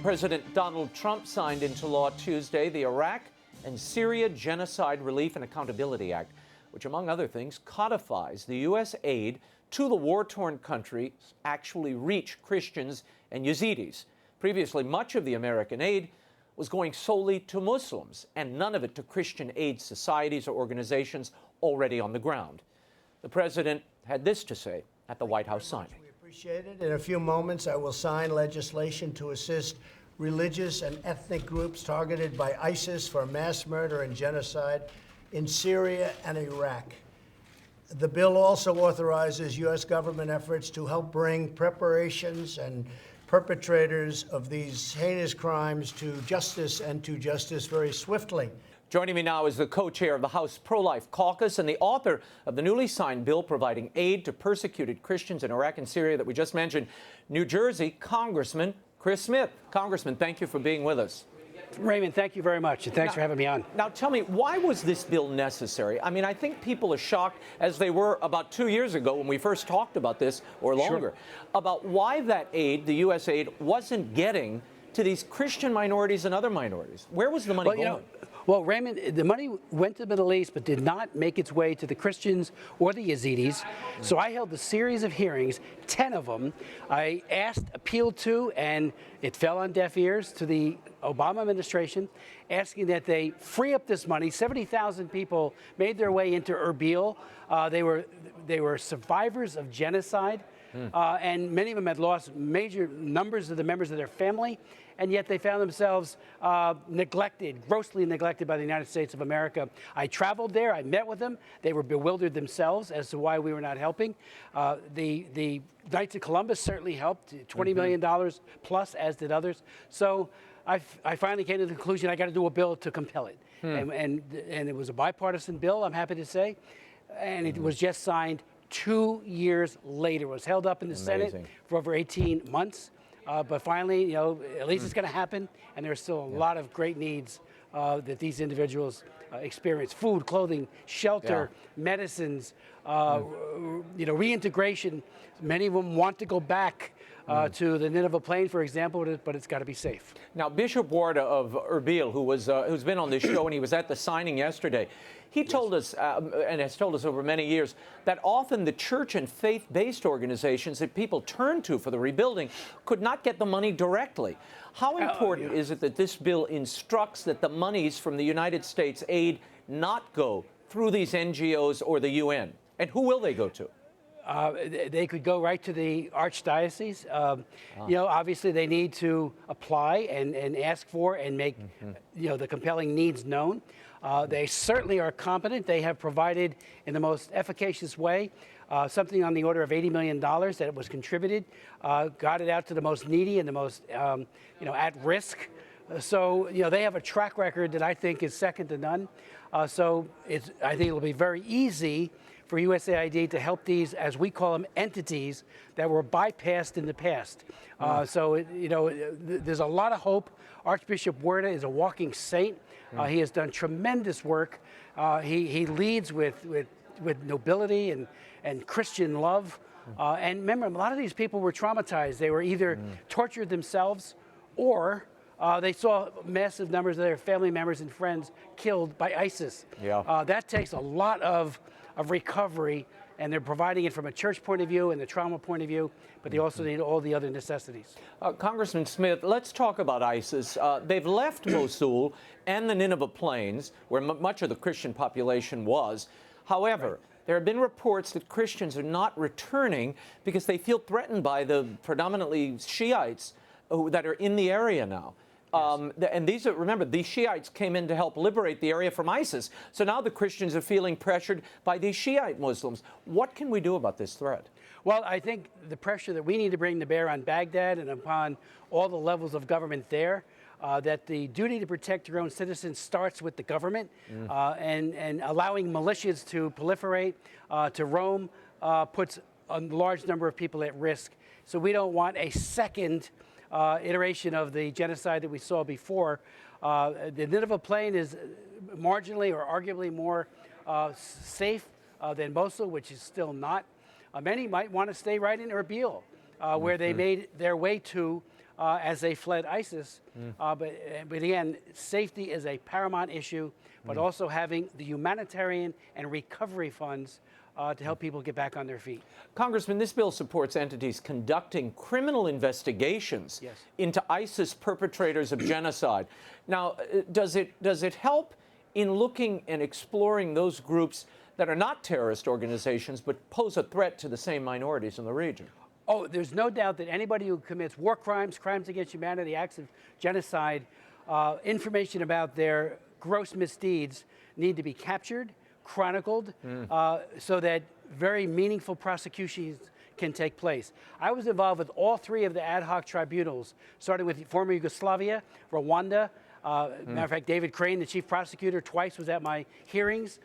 President Donald Trump signed into law Tuesday the Iraq and Syria Genocide Relief and Accountability Act, which, among other things, codifies the U.S. aid to the war-torn country actually reach Christians and Yazidis. Previously, much of the American aid was going solely to Muslims, and none of it to Christian aid societies or organizations already on the ground. The president had this to say at the White House signing. We appreciate it. In a few moments, I will sign legislation to assist religious and ethnic groups targeted by ISIS for mass murder and genocide in Syria and Iraq. The bill also authorizes U.S. government efforts to help bring preparations and perpetrators of these heinous crimes to justice very swiftly. Joining me now is the co-chair of the House Pro-Life Caucus and the author of the newly signed bill providing aid to persecuted Christians in Iraq and Syria that we just mentioned, New Jersey Congressman Chris Smith. Congressman, thank you for being with us. Raymond, thank you very much, and thanks for having me on. Now, tell me, why was this bill necessary? I mean, I think people are shocked, as they were about 2 years ago when we first talked about this, or longer, about why that aid, the U.S. aid, wasn't getting to these Christian minorities and other minorities. Where was the money going? Well, Raymond, the money went to the Middle East, but did not make its way to the Christians or the Yazidis. So I held a series of hearings, 10 of them. I asked, appealed to, and it fell on deaf ears to the Obama administration, asking that they free up this money. 70,000 people made their way into Erbil. They were survivors of genocide, and many of them had lost major numbers of the members of their family. And yet they found themselves neglected, grossly neglected by the United States of America. I traveled there. I met with them. They were bewildered themselves as to why we were not helping. The Knights of Columbus certainly helped, $20 million plus, as did others. So I finally came to the conclusion I got to do a bill to compel it. And it was a bipartisan bill, I'm happy to say. And it was just signed 2 years later. It was held up in the Senate for over 18 months. But finally, at least it's going to happen, and there's still a lot of great needs that these individuals experience: food, clothing, shelter, medicines, reintegration. Many of them want to go back to the Nineveh Plain, for example, but it's got to be safe. Now, Bishop Warda of Erbil, who's been on this show, and he was at the signing yesterday, he told us, and has told us over many years, that often the church and faith-based organizations that people turn to for the rebuilding could not get the money directly. How important is it that this bill instructs that the monies from the United States aid not go through these NGOs or the UN? And who will they go to? They could go right to the archdiocese. Obviously they need to apply and ask for and make, the compelling needs known. They certainly are competent. They have provided in the most efficacious way something on the order of $80 million that was contributed, got it out to the most needy and the most, at risk. So, they have a track record that I think is second to none. I think it'll be very easy for USAID to help these, as we call them, entities that were bypassed in the past. There's a lot of hope. Archbishop Warda is a walking saint. He has done tremendous work. He leads with nobility and Christian love. And remember, a lot of these people were traumatized. They were either tortured themselves or they saw massive numbers of their family members and friends killed by ISIS. That takes a lot of recovery, and they're providing it from a church point of view and the trauma point of view, but they also need all the other necessities. Congressman Smith, let's talk about ISIS. They've left Mosul and the Nineveh Plains, where much of the Christian population was. However, there have been reports that Christians are not returning because they feel threatened by the predominantly Shiites that are in the area now. And remember, these Shiites came in to help liberate the area from ISIS. So now the Christians are feeling pressured by these Shiite Muslims. What can we do about this threat? Well, I think the pressure that we need to bring to bear on Baghdad and upon all the levels of government there, that the duty to protect your own citizens starts with the government, and allowing militias to proliferate, to roam, puts a large number of people at risk. So we don't want a second iteration of the genocide that we saw before. The Nineveh Plain is marginally or arguably more safe than Mosul, which is still not. Many might want to stay right in Erbil, where they made their way to as they fled ISIS. But again, safety is a paramount issue, but also having the humanitarian and recovery funds to help people get back on their feet. Congressman, this bill supports entities conducting criminal investigations into ISIS perpetrators of genocide. Now, does it help in looking and exploring those groups that are not terrorist organizations but pose a threat to the same minorities in the region? Oh, there's no doubt that anybody who commits war crimes, crimes against humanity, acts of genocide, information about their gross misdeeds need to be captured, chronicled, so that very meaningful prosecutions can take place. I was involved with all three of the ad hoc tribunals, starting with former Yugoslavia, Rwanda. Matter of fact, David Crane, the chief prosecutor, twice was at my hearings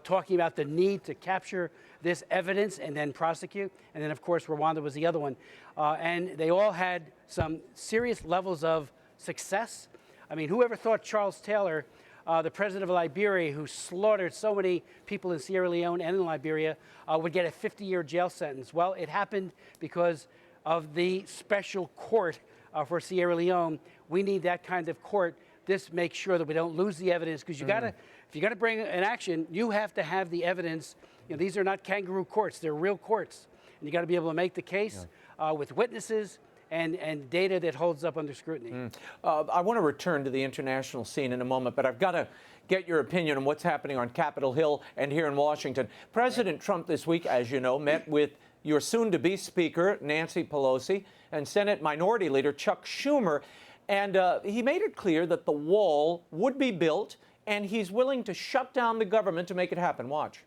talking about the need to capture this evidence and then prosecute. And then, of course, Rwanda was the other one. And they all had some serious levels of success. I mean, whoever thought Charles Taylor, the president of Liberia, who slaughtered so many people in Sierra Leone and in Liberia, would get a 50-year jail sentence? Well, it happened because of the special court for Sierra Leone. We need that kind of court. This makes sure that we don't lose the evidence, because you gotta, if you're gonna bring an action, you have to have the evidence. You know, these are not kangaroo courts; they're real courts, and you got to be able to make the case with witnesses and data that holds up under scrutiny. I want to return to the international scene in a moment, but I've got to get your opinion on what's happening on Capitol Hill and here in Washington. President Trump this week, as you know, met with your soon-to-be Speaker, Nancy Pelosi, and Senate Minority Leader Chuck Schumer. And he made it clear that the wall would be built, and he's willing to shut down the government to make it happen. Watch.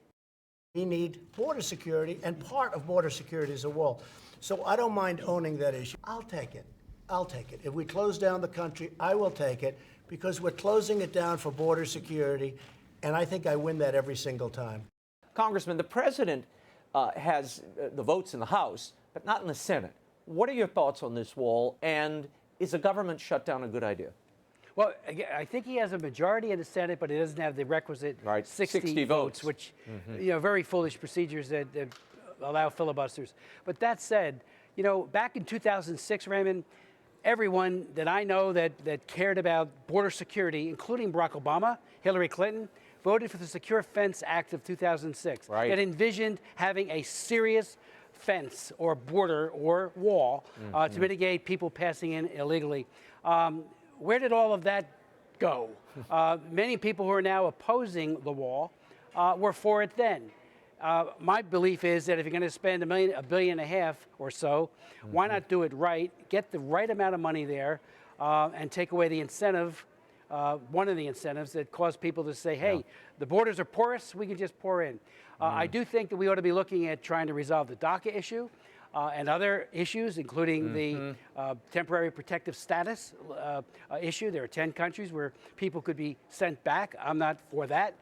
We need border security, and part of border security is a wall. So I don't mind owning that issue. I'll take it. I'll take it. If we close down the country, I will take it, because we're closing it down for border security, and I think I win that every single time. Congressman, the president has the votes in the House, but not in the Senate. What are your thoughts on this wall, and is a government shutdown a good idea? Well, I think he has a majority in the Senate, but he doesn't have the requisite 60 votes, which, you know, very foolish procedures that allow filibusters. But that said, you know, back in 2006, Raymond, everyone that I know that cared about border security, including Barack Obama, Hillary Clinton, voted for the Secure Fence Act of 2006. It envisioned having a serious fence or border or wall to mitigate people passing in illegally. Where did all of that go? Many people who are now opposing the wall were for it then. My belief is that if you're going to spend $1.5 billion or so, why not do it right, get the right amount of money there, and take away the incentive, one of the incentives that cause people to say, hey, the borders are porous, we can just pour in. I do think that we ought to be looking at trying to resolve the DACA issue and other issues, including the temporary protective status issue. There are 10 countries where people could be sent back. I'm not for that,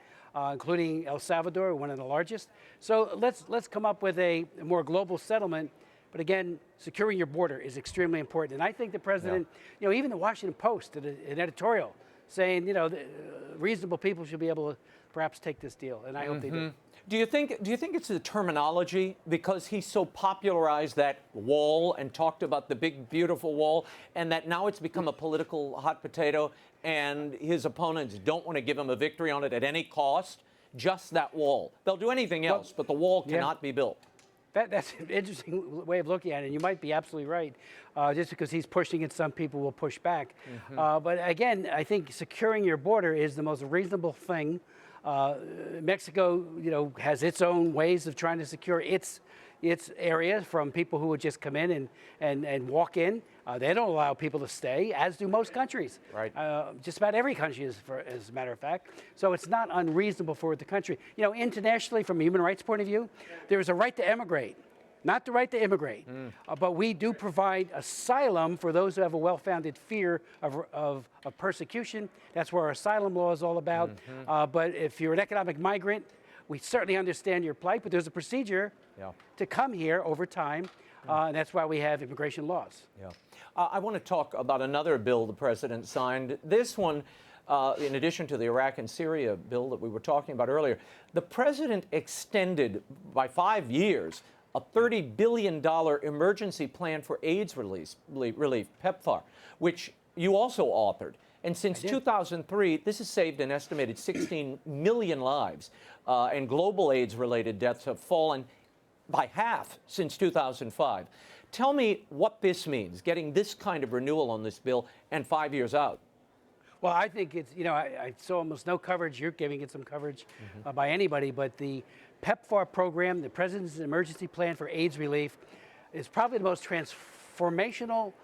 including El Salvador, one of the largest. So let's come up with a more global settlement. But again, securing your border is extremely important. And I think the president, you know, even the Washington Post did an editorial saying, you know, reasonable people should be able to perhaps take this deal, and I hope they do. Do you think it's the terminology, because he so popularized that wall and talked about the big, beautiful wall, and that now it's become a political hot potato, and his opponents don't want to give him a victory on it at any cost? Just that wall. They'll do anything else, but the wall cannot be built. That's an interesting way of looking at it, and you might be absolutely right. Just because he's pushing it, some people will push back. But again, I think securing your border is the most reasonable thing. Mexico, you know, has its own ways of trying to secure its area from people who would just come in and walk in. They don't allow people to stay, as do most countries. Just about every country is, as a matter of fact. So it's not unreasonable for the country. You know, internationally, from a human rights point of view, there is a right to emigrate, not the right to immigrate. But we do provide asylum for those who have a well-founded fear of persecution. That's where our asylum law is all about. But if you're an economic migrant, we certainly understand your plight, but there's a procedure to come here over time, and that's why we have immigration laws. I want to talk about another bill the president signed. This one, in addition to the Iraq and Syria bill that we were talking about earlier, the president extended by 5 years a $30 billion emergency plan for AIDS relief, PEPFAR, which you also authored. And since 2003, this has saved an estimated 16 million lives, and global AIDS-related deaths have fallen by half since 2005. Tell me what this means, getting this kind of renewal on this bill and 5 years out. Well, I think it's, I saw almost no coverage. You're giving it some coverage by anybody, but the PEPFAR program, the President's Emergency Plan for AIDS Relief, is probably the most transformational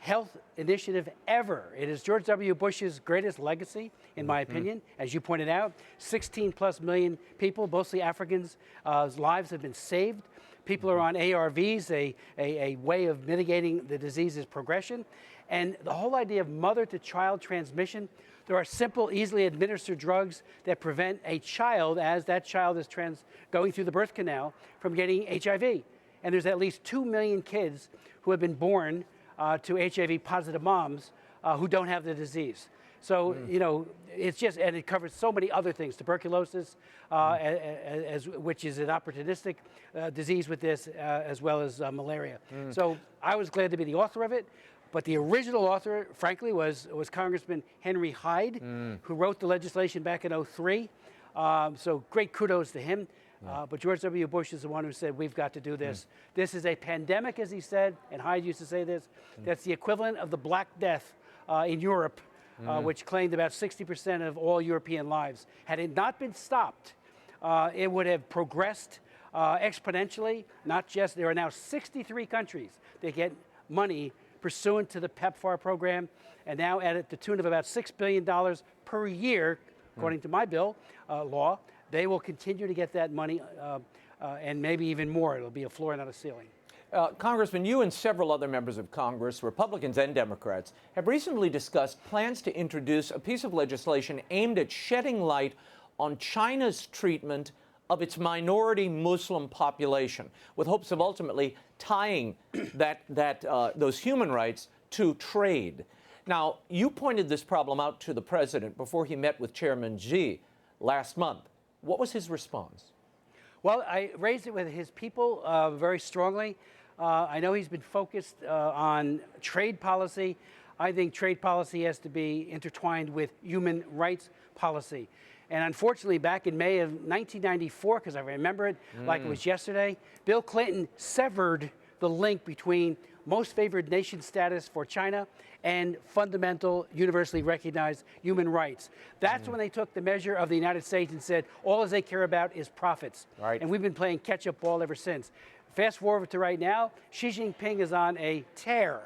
health initiative ever. It is George W. Bush's greatest legacy, in my opinion. As you pointed out, 16+ million people, mostly Africans, lives have been saved. People are on ARVs, a way of mitigating the disease's progression. And the whole idea of mother-to-child transmission, there are simple, easily administered drugs that prevent a child, as that child is going through the birth canal, from getting HIV. And there's at least 2 million kids who have been born to HIV-positive moms who don't have the disease. So, it's just, and it covers so many other things, tuberculosis, which is an opportunistic disease with this, as well as malaria. So I was glad to be the author of it. But the original author, frankly, was Congressman Henry Hyde, who wrote the legislation back in '03. So great kudos to him. But George W. Bush is the one who said, we've got to do this. This is a pandemic, as he said, and Hyde used to say this. That's the equivalent of the Black Death in Europe, which claimed about 60% of all European lives. Had it not been stopped, it would have progressed exponentially. There are now 63 countries that get money pursuant to the PEPFAR program, and now at the tune of about $6 billion per year, according to my bill, law. They will continue to get that money, and maybe even more. It'll be a floor, not a ceiling. Congressman, you and several other members of Congress, Republicans and Democrats, have recently discussed plans to introduce a piece of legislation aimed at shedding light on China's treatment of its minority Muslim population, with hopes of ultimately tying those human rights to trade. Now, you pointed this problem out to the president before he met with Chairman Xi last month. What was his response? Well, I raised it with his people very strongly. I know he's been focused on trade policy. I think trade policy has to be intertwined with human rights policy. And unfortunately, back in May of 1994, because I remember it like it was yesterday, Bill Clinton severed the link between most favored nation status for China and fundamental, universally recognized human rights. That's when they took the measure of the United States and said, all they care about is profits. Right. And we've been playing catch-up ball ever since. Fast forward to right now, Xi Jinping is on a tear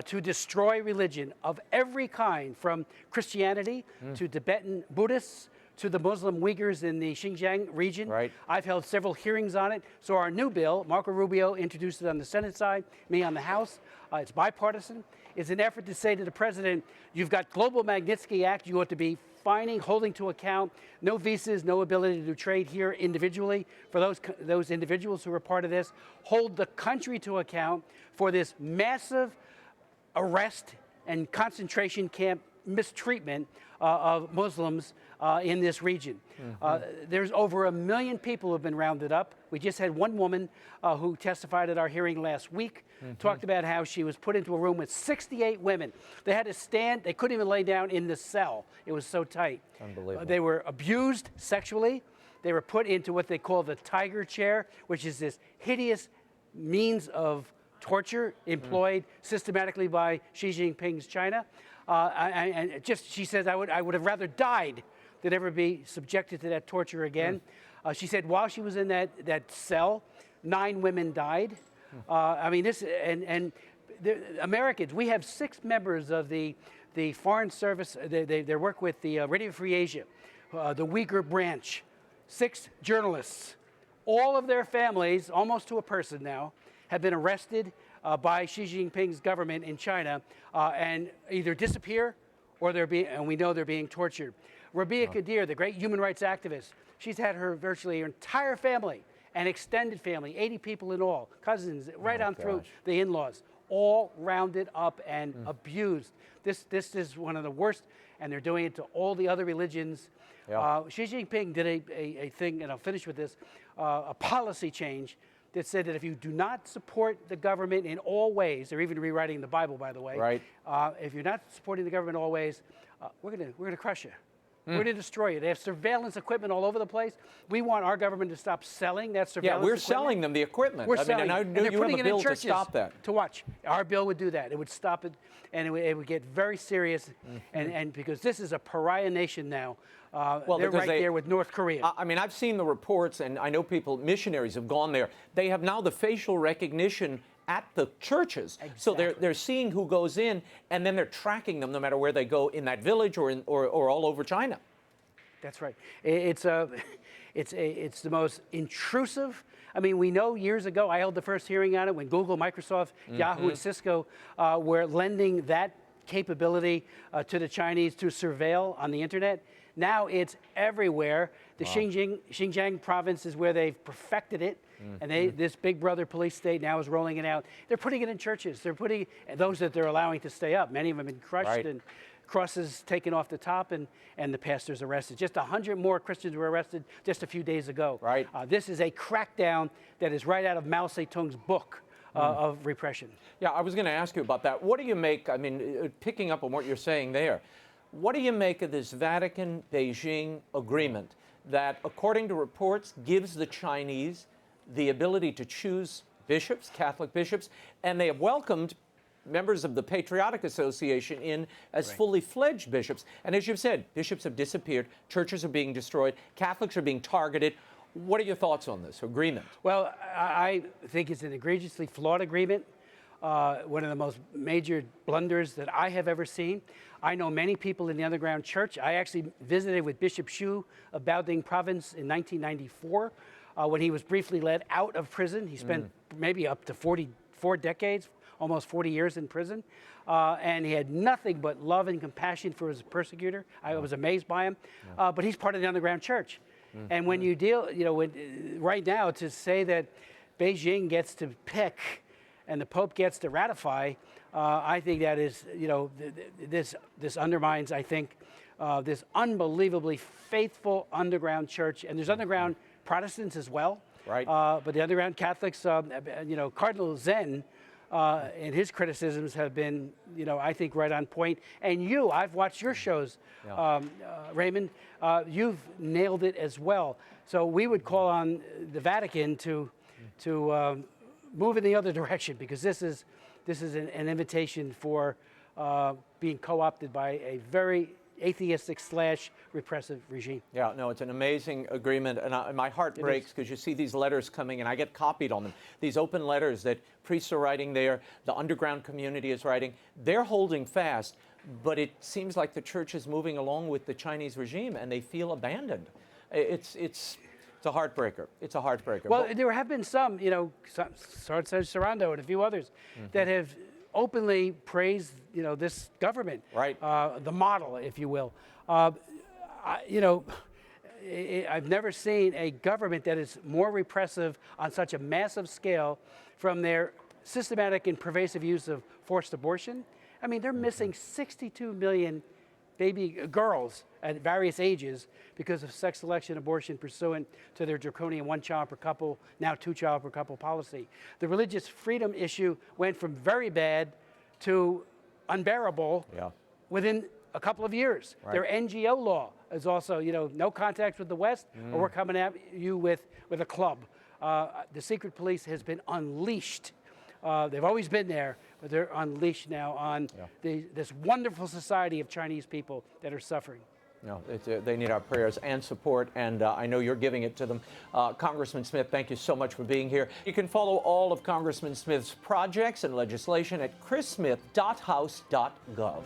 to destroy religion of every kind, from Christianity to Tibetan Buddhists, to the Muslim Uyghurs in the Xinjiang region. Right. I've held several hearings on it. So our new bill, Marco Rubio introduced it on the Senate side, me on the House. It's bipartisan. It's an effort to say to the president, you've got Global Magnitsky Act, you ought to be fining, holding to account, no visas, no ability to do trade here individually for those individuals who are part of this. Hold the country to account for this massive arrest and concentration camp mistreatment of Muslims in this region. There's over 1 million people who have been rounded up. We just had one woman who testified at our hearing last week, talked about how she was put into a room with 68 women. They had to stand, they couldn't even lay down in the cell. It was so tight. Unbelievable. They were abused sexually. They were put into what they call the tiger chair, which is this hideous means of torture employed systematically by Xi Jinping's China. And she says, I would have rather died than ever be subjected to that torture again. She said while she was in that cell, 9 women died. I mean, Americans, we have 6 members of the Foreign Service, they work with the Radio Free Asia, the Uyghur branch, 6 journalists. All of their families, almost to a person now, have been arrested by Xi Jinping's government in China and either disappear or we know they're being tortured. Rabia Qadir, the great human rights activist, she's had virtually her entire family and extended family, 80 people in all, cousins, right on through the in-laws, all rounded up and abused. This is one of the worst, and they're doing it to all the other religions. Xi Jinping did a thing, and I'll finish with this, a policy change that said that if you do not support the government in all ways, they're even rewriting the Bible, by the way. Right. If you're not supporting the government in all ways, we're gonna crush you. We're going to destroy you. They have surveillance equipment all over the place. We want our government to stop selling that surveillance Yeah, we're equipment. selling them the equipment. We're selling and I it. knew And they're you have putting a it in bill to churches stop that. to watch. Our bill would do that. It would stop it, and it would get very serious. And because this is a pariah nation now, they're right there with North Korea. I mean, I've seen the reports, and I know missionaries have gone there. They have now the facial recognition at the churches. Exactly. So they're seeing who goes in, and then they're tracking them no matter where they go in that village or all over China. That's right. It's the most intrusive. I mean, we know years ago, I held the first hearing on it when Google, Microsoft, Yahoo, and Cisco were lending that capability to the Chinese to surveil on the internet. Now it's everywhere. The Xinjiang province is where they've perfected it. And this big brother police state now is rolling it out. They're putting it in churches. They're putting those that they're allowing to stay up. Many of them have been crushed and crosses taken off the top, and the pastors arrested. Just 100 more Christians were arrested just a few days ago. Right. This is a crackdown that is right out of Mao Zedong's book of repression. Yeah, I was going to ask you about that. What do you make, I mean, picking up on what you're saying there, what do you make of this Vatican-Beijing agreement that, according to reports, gives the Chinese the ability to choose bishops, Catholic bishops, and they have welcomed members of the Patriotic Association in as fully fledged bishops. And as you've said, bishops have disappeared, churches are being destroyed, Catholics are being targeted. What are your thoughts on this agreement? Well, I think it's an egregiously flawed agreement, one of the most major blunders that I have ever seen. I know many people in the underground church. I actually visited with Bishop Xu of Baoding province in 1994 when he was briefly let out of prison. He spent maybe up to 44 decades, almost 40 years in prison, and he had nothing but love and compassion for his persecutor. I was amazed by him, but he's part of the underground church. And when you deal, right now to say that Beijing gets to pick and the Pope gets to ratify, I think that is, this undermines, I think, this unbelievably faithful underground church. And there's underground Protestants as well. Right. But the underground Catholics, Cardinal Zen, and his criticisms have been, I think, right on point. And I've watched your shows, Raymond. You've nailed it as well. So we would call on the Vatican to move in the other direction, because this is an invitation for being co-opted by a very atheistic / repressive regime. Yeah, no, it's an amazing agreement, and my heart breaks because you see these letters coming, and I get copied on them. These open letters that priests are writing there, the underground community is writing. They're holding fast, but it seems like the church is moving along with the Chinese regime, and they feel abandoned. It's a heartbreaker. It's a heartbreaker. Well, there have been some, Sarando and a few others that have openly praised, this government, Right. The model, if you will. I've never seen a government that is more repressive on such a massive scale, from their systematic and pervasive use of forced abortion. I mean, they're missing 62 million baby girls at various ages because of sex selection abortion pursuant to their draconian one-child per couple, now two-child per couple policy. The religious freedom issue went from very bad to unbearable within a couple of years. Right. Their NGO law is also, no contact with the West, or we're coming at you with a club. The secret police has been unleashed. They've always been there, but they're unleashed now on this wonderful society of Chinese people that are suffering. No, they need our prayers and support, and I know you're giving it to them. Congressman Smith, thank you so much for being here. You can follow all of Congressman Smith's projects and legislation at chrissmith.house.gov.